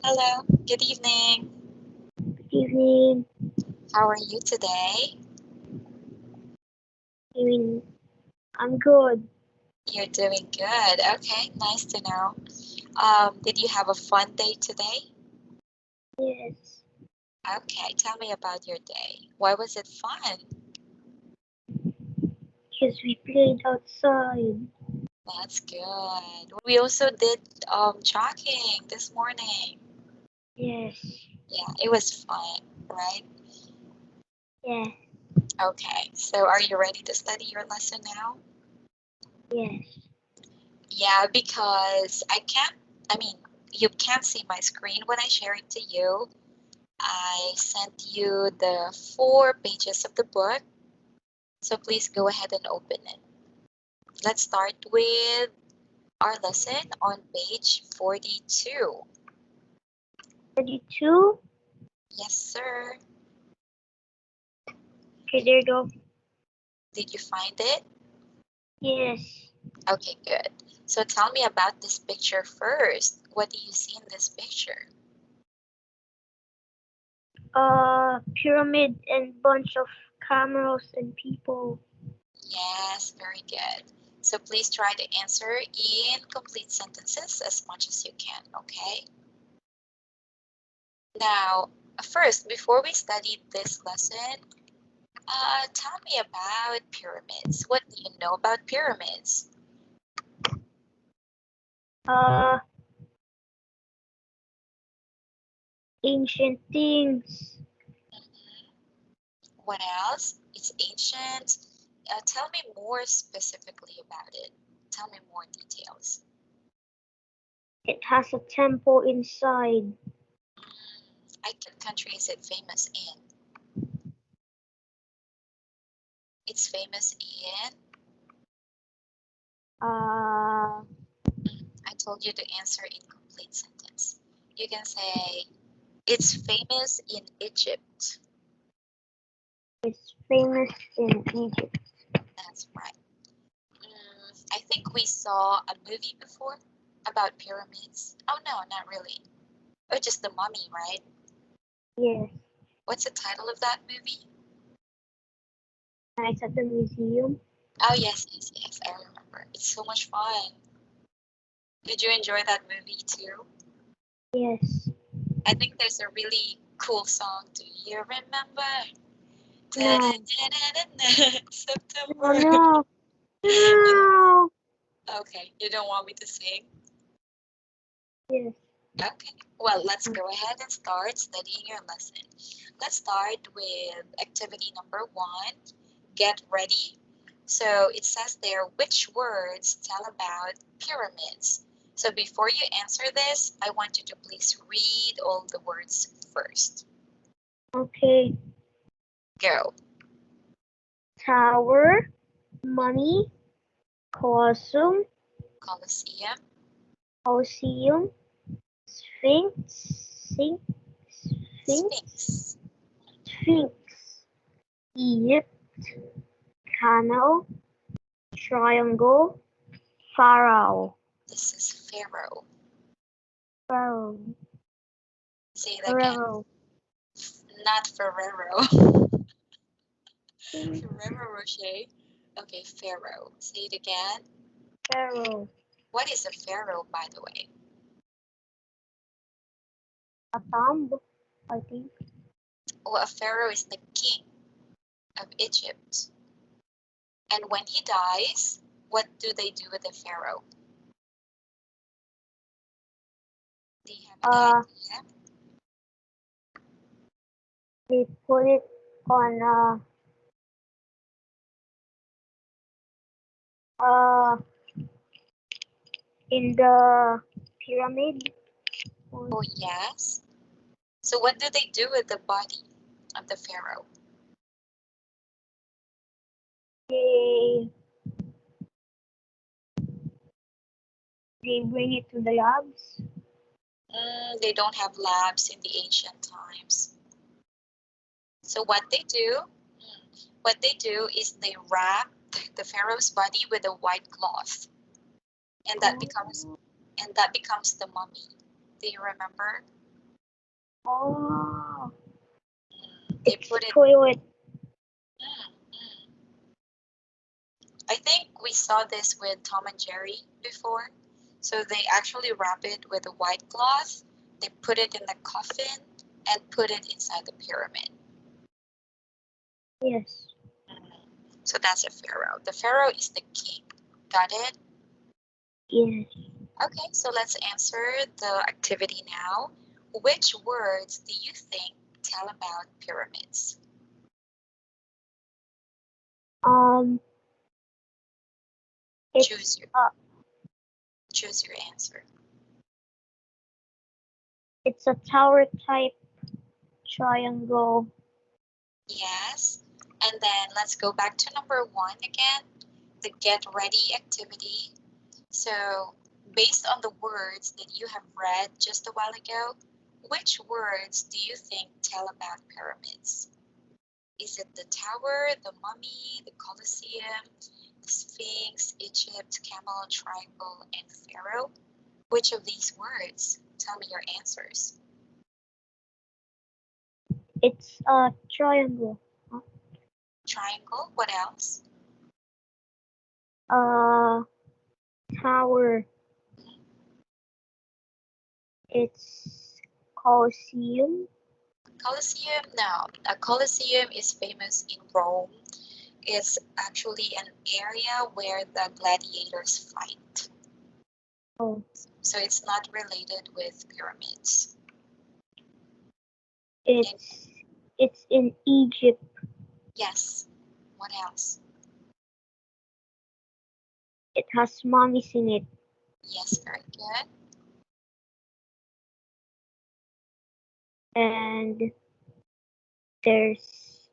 Hello, good evening. Good evening. How are you today? I mean, I'm good. You're doing good. Okay, nice to know. Did you have a fun day today? Yes, Okay, tell me about your day. Why was it fun? because we played outside. That's good. We also did jogging this morning. Yes, Yeah, it was fun, right? yeah, Okay, so are you ready to study your lesson now? yes. Yeah, because I mean, you can't see my screen when I share it to you. I sent you the 4 pages of the book, so please go ahead and open it. Let's start with our lesson on page 42. 32? Yes, sir. Okay, there you go. Did you find it? Yes. Okay, good. So tell me about this picture first. What do you see in this picture? Pyramid and bunch of cameras and people. Yes, very good. So please try to answer in complete sentences as much as you can, okay? Now, first, before we study this lesson, tell me about pyramids. What do you know about pyramids? Uh, Ancient things. Mhm. What else? It's ancient. Tell me more specifically about it. Tell me more details. It has a temple inside. What country is it famous in? It's famous in. Uh, I told you to answer in complete sentence. You can say it's famous in Egypt. it's famous in Egypt. That's right. I think we saw a movie before about pyramids. Oh no, not really. Oh, just the mummy, right? Yes. What's the title of that movie? And it's at the museum. Oh yes, yes, yes, I remember. It's so much fun. Did you enjoy that movie too? Yes. I think there's a really cool song. Do you remember? No. No, September. no. You- No. okay, you don't want me to sing? Yes. Okay, well, let's go ahead and start studying your lesson. Let's start with activity number 1. Get ready. So it says there, which words tell about pyramids? So before you answer this, I want you to please read all the words first. Okay. Go. Tower, mummy, colosseum, Colosseum, Colosseum, Sphinx, Sphinx, Sphinx, Sphinx. Sphinx, Egypt, Canal, Triangle, Pharaoh, This is Pharaoh. Pharaoh, Say it again. Pharaoh, Not Ferrero. Ferrero Rocher. Okay, Pharaoh. Say it again. Pharaoh, What is a pharaoh, by the way? a tomb, I think. Well, a pharaoh is the king of Egypt. And when he dies, what do they do with the pharaoh? Do you have any Uh, idea? they put it on, uh, in the pyramid. Oh, yes. So what do they do with the body of the pharaoh? They, they bring it to the labs. They don't have labs in the ancient times. So what they do is they wrap the pharaoh's body with a white cloth, and that becomes Oh, the mummy. Do you remember? Oh, They it's put it. toilet. Mm, mm. I think we saw this with Tom and Jerry before. So they actually wrap it with a white cloth. They put it in the coffin and put it inside the pyramid. Yes. So that's a pharaoh. The pharaoh is the king. Got it? Yes. Okay, so let's answer the activity now. Which words do you think tell about pyramids? Um, Choose it's your a choose your answer. it's a tower type triangle. Yes. And then let's go back to number one again, the get ready activity. So, based on the words that you have read just a while ago, which words do you think tell about pyramids? Is it the tower, the mummy, the Colosseum, the Sphinx, Egypt, camel, triangle, and pharaoh? Which of these words? Tell me your answers. It's a triangle. Triangle, what else? A tower. It's Colosseum. Colosseum? No, a Colosseum is famous in Rome. It's actually an area where the gladiators fight. Oh, So it's not related with pyramids. And it's it's in Egypt. yes, what else? It has mummies in it, Yes, very good. and there's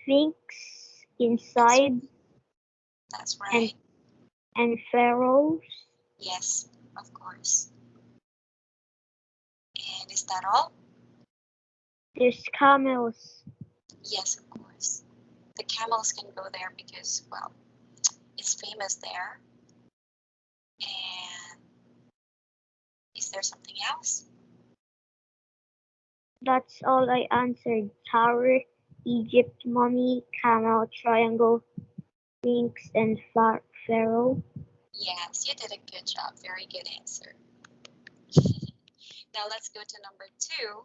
Sphinx That's, inside, that's and right. pharaohs. Yes, of course. And is that all? There's camels. Yes, of course. The camels can go there because, well, it's famous there. And is there something else? That's all I answered. Tower, Egypt, mummy, camel, triangle, Sphinx, and pharaoh. Yes, you did a good job. Very good answer. Now let's go to number two.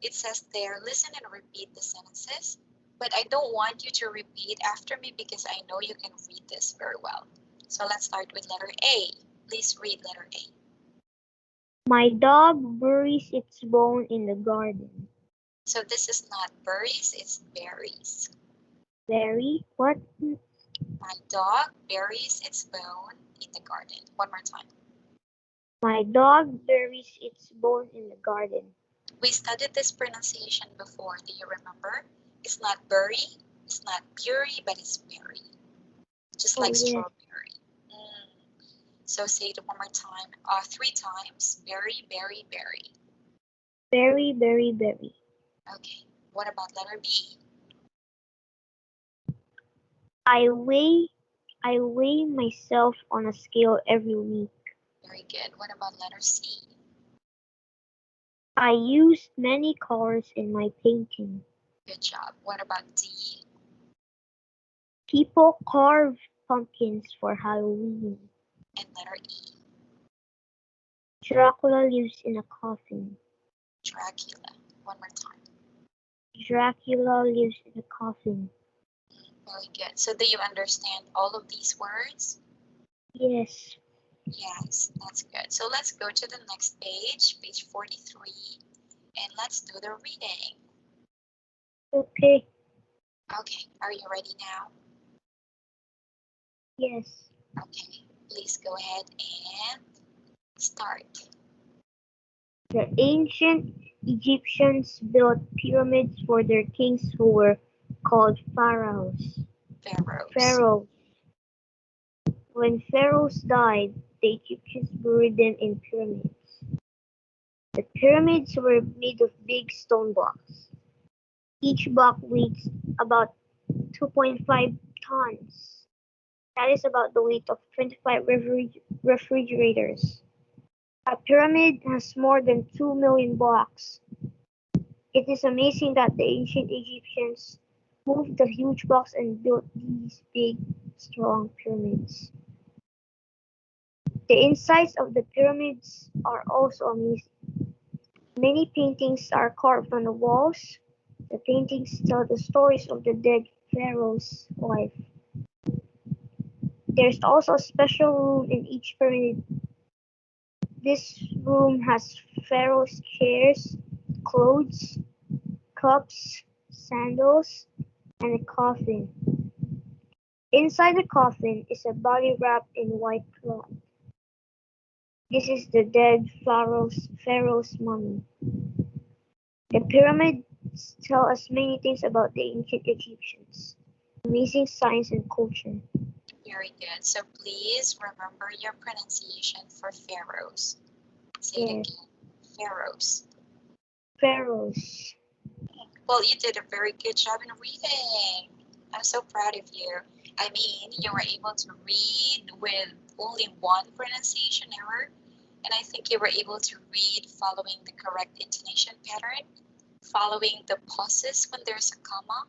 It says there, listen and repeat the sentences. But I don't want you to repeat after me because I know you can read this very well. So let's start with letter A. Please read letter A. My dog buries its bone in the garden. So this is not berries, it's berries. Berry? What? My dog buries its bone in the garden. One more time. My dog buries its bone in the garden. We studied this pronunciation before. Do you remember? It's not bury, it's not puree, but it's berry. Just Oh like yes. strawberry. Mm. So say it one more time, three times. Berry, berry, berry. Berry, berry, berry. Okay. What about letter B? I weigh I weigh myself on a scale every week. Very good. What about letter C? I use many colors in my painting. Good job. What about D? People carve pumpkins for Halloween. And letter E? Dracula lives in a coffin. Dracula. One more time. Dracula lives in a coffin. Very good. So do you understand all of these words? Yes. Yes, that's good. So let's go to the next page, page 43, and let's do the reading. Okay. Okay, are you ready now? Yes. Okay, please go ahead and start. The ancient Egyptians built pyramids for their kings who were called pharaohs. Pharaohs. Pharaoh. When pharaohs died, the Egyptians buried them in pyramids. The pyramids were made of big stone blocks. Each block weighs about 2.5 tons. That is about the weight of 25 refrigerators. A pyramid has more than 2 million blocks. It is amazing that the ancient Egyptians moved the huge blocks and built these big, strong pyramids. The insides of the pyramids are also amazing. Many paintings are carved on the walls. The paintings tell the stories of the dead pharaoh's life. There's also a special room in each pyramid. This room has pharaoh's chairs, clothes, cups, sandals, and a coffin. Inside the coffin is a body wrapped in white cloth. This is the dead pharaoh's mummy. The pyramids tell us many things about the ancient Egyptians. Amazing science and culture. Very good. So please remember your pronunciation for pharaohs. Say it Yes, again. Pharaohs. pharaohs. Well, you did a very good job in reading. I'm so proud of you. I mean, you were able to read with only one pronunciation error, and I think you were able to read following the correct intonation pattern, following the pauses when there's a comma,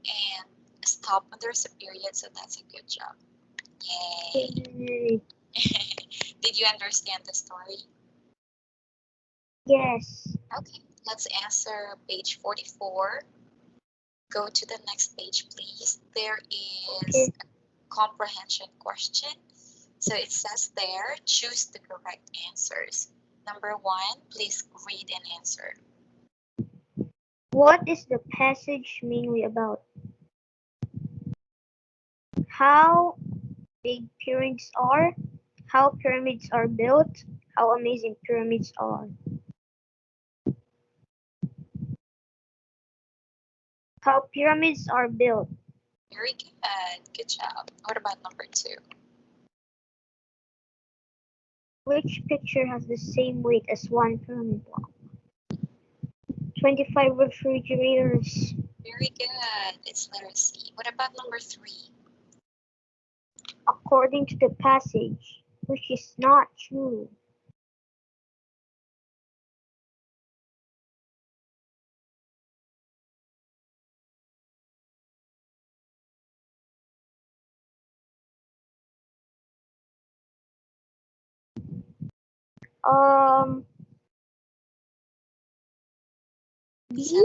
and stop when there's a period, so that's a good job. Yay! Yay. Did you understand the story? Yes. Okay, let's answer page 44. Go to the next page, please. There is Okay. a comprehension question. So it says there, choose the correct answers. Number 1, please read and answer. What is the passage mainly about? How big pyramids are, how pyramids are built, how amazing pyramids are. How pyramids are built. Very good. Good job. What about number 2? Which picture has the same weight as one pyramid block? 25 refrigerators. Very good. It's letter C. What about number 3? According to the passage, which is not true. Um, It B,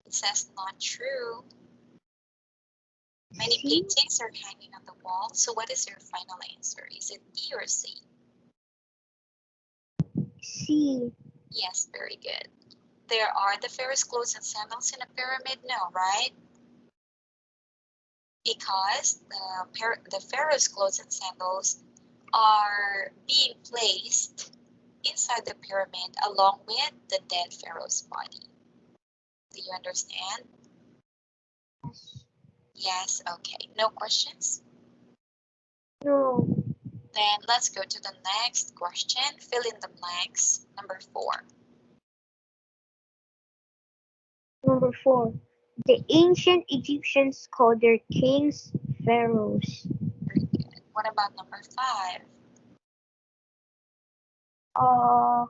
says not true. Many C, paintings are hanging on the wall. So what is your final answer? Is it B or C? C. Yes, very good. There are the pharaoh's clothes and sandals in a pyramid? No, right? Because the pharaoh's clothes and sandals are being placed inside the pyramid along with the dead pharaoh's body. Do you understand? Yes, okay. No questions? No. Then let's go to the next question. Fill in the blanks. Number 4. Number 4. The ancient Egyptians called their kings pharaohs. Very good. What about number 5? Uh,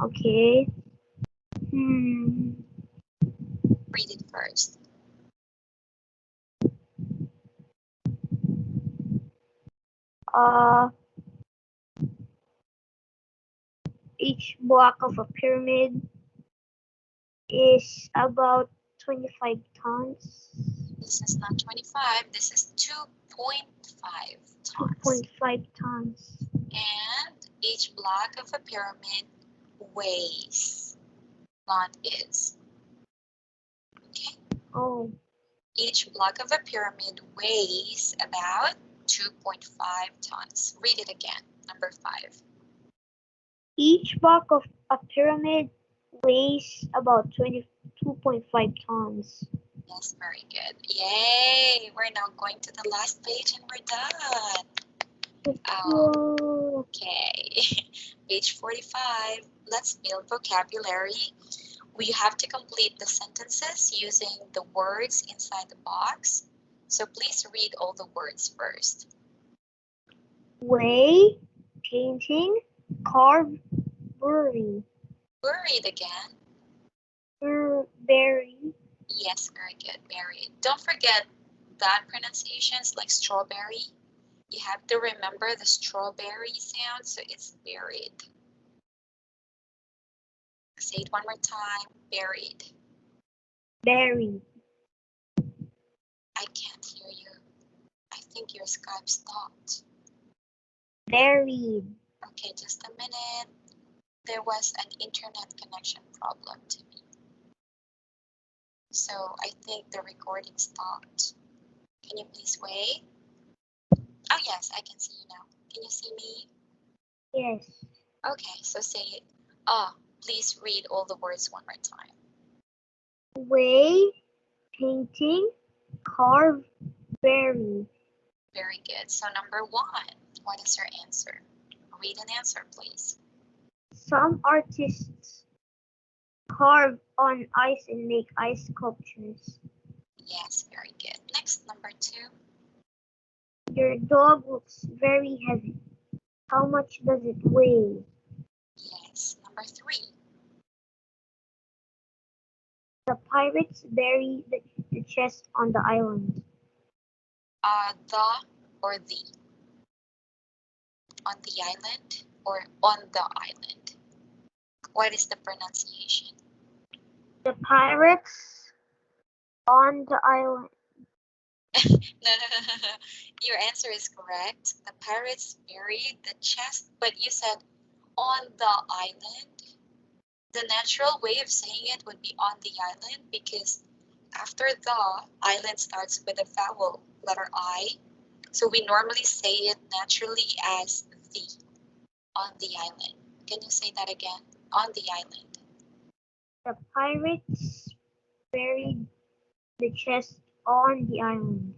okay. Hmm. Read it first. Uh, each block of a pyramid is about 25 tons. This is not 25. This is 2.5 tons. 2.5 tons. And each block of a pyramid weighs, not is. Okay? Oh. Each block of a pyramid weighs about 2.5 tons. Read it again. Number 5. Each block of a pyramid weighs about 22.5 tons. Yes, very good. Yay! We're now going to the last page and we're done. Whoa. Okay. Page 45. Let's build vocabulary. We have to complete the sentences using the words inside the box. So please read all the words first. Weigh, painting, carve, bury, Buried again. bury, Yes, very good. Buried. Don't forget that pronunciations like strawberry. You have to remember the strawberry sound, so it's buried. Say it one more time. Buried. bury, I can't hear you. I think your Skype stopped. buried. Okay, just a minute. There was an internet connection problem to me. So I think the recording stopped. Can you please wait? Oh yes, I can see you now. Can you see me? Yes. Okay, so say it. Please read all the words one more time. Weigh, painting, carve, bury. Very good. So number 1, what is your answer? Read an answer, please. Some artists carve on ice and make ice sculptures. Yes, very good. Next, number 2. Your dog looks very heavy. How much does it weigh? Yes, number 3. The pirates bury the chest on the island. The or the? On the island or on the island? What is the pronunciation? The pirates on the island. No. Your answer is correct. The pirates buried the chest, but you said on the island. The natural way of saying it would be on the island because after the, island starts with a vowel, letter I. So we normally say it naturally as the, on the island. Can you say that again? On the island. The pirates buried the chest on the island.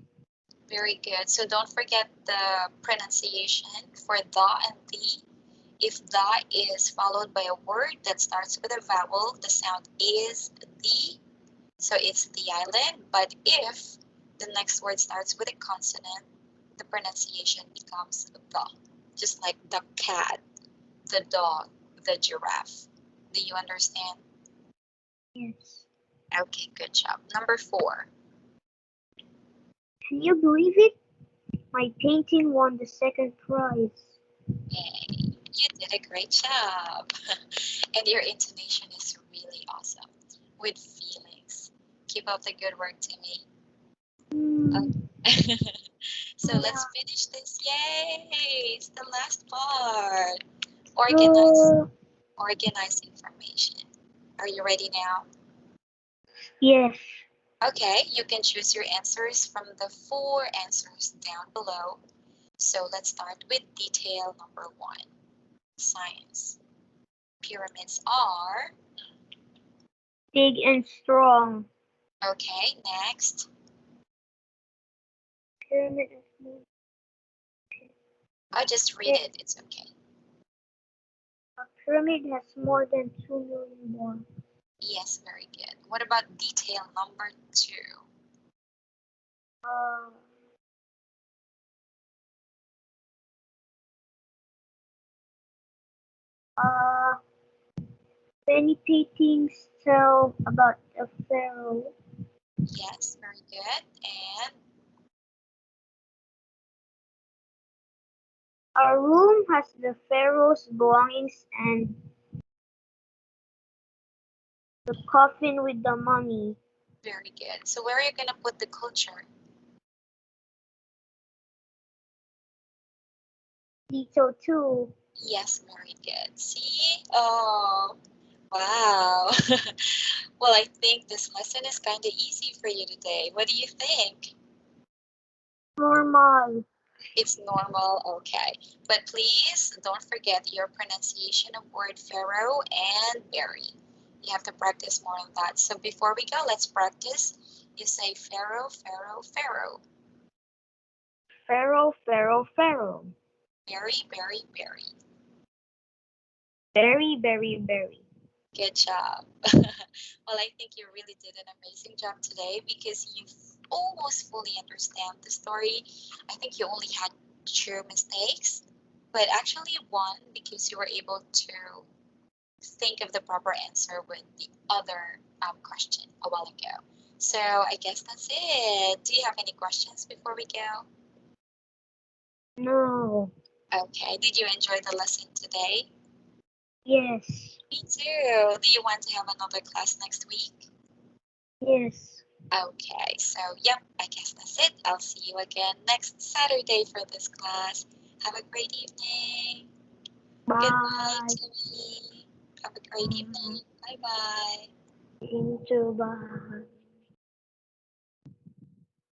Very good. So don't forget the pronunciation for the and the. If the is followed by a word that starts with a vowel, the sound is the. So it's the island. But if the next word starts with a consonant, the pronunciation becomes the. Just like the cat, the dog, the giraffe. Do you understand? Yes. Okay, good job. Number 4. Can you believe it? My painting won the second prize. Yay, you did a great job. And your intonation is really awesome with feelings. Keep up the good work, Timmy. So let's finish this. Yay! It's the last part. Organize information. Are you ready now? Yes. Okay, you can choose your answers from the 4 answers down below. So let's start with detail number 1. Science. Pyramids are. Big and strong. Okay, next. Pyramid I'll just read it. It's okay. A pyramid has more than 2 million blocks. Yes, very good. What about detail number 2? Uh, uh, Many paintings tell about a pharaoh. Yes, very good. And A room has the pharaoh's belongings and the coffin with the mummy. very good. So where are you going to put the culture? Detail 2. Yes, very good. See? Oh, wow. Well, I think this lesson is kind of easy for you today. What do you think? Normal. It's normal, okay. But please don't forget your pronunciation of word pharaoh and berry. You have to practice more on that. So before we go, let's practice. You say pharaoh, pharaoh, pharaoh. Pharaoh, pharaoh, pharaoh. Berry, berry, berry. Berry, berry, berry. Good job. Well, I think you really did an amazing job today because you almost fully understand the story. I think you only had 2 mistakes. but actually won because you were able to think of the proper answer with the other question a while ago. So I guess that's it. Do you have any questions before we go? No. Okay. Did you enjoy the lesson today? Yes. Me too. Do you want to have another class next week? Yes. Okay, so yep, I guess that's it. I'll see you again next Saturday for this class. Have a great evening. Goodbye, Bye. Timmy. Have a great evening. Bye bye. Into bye.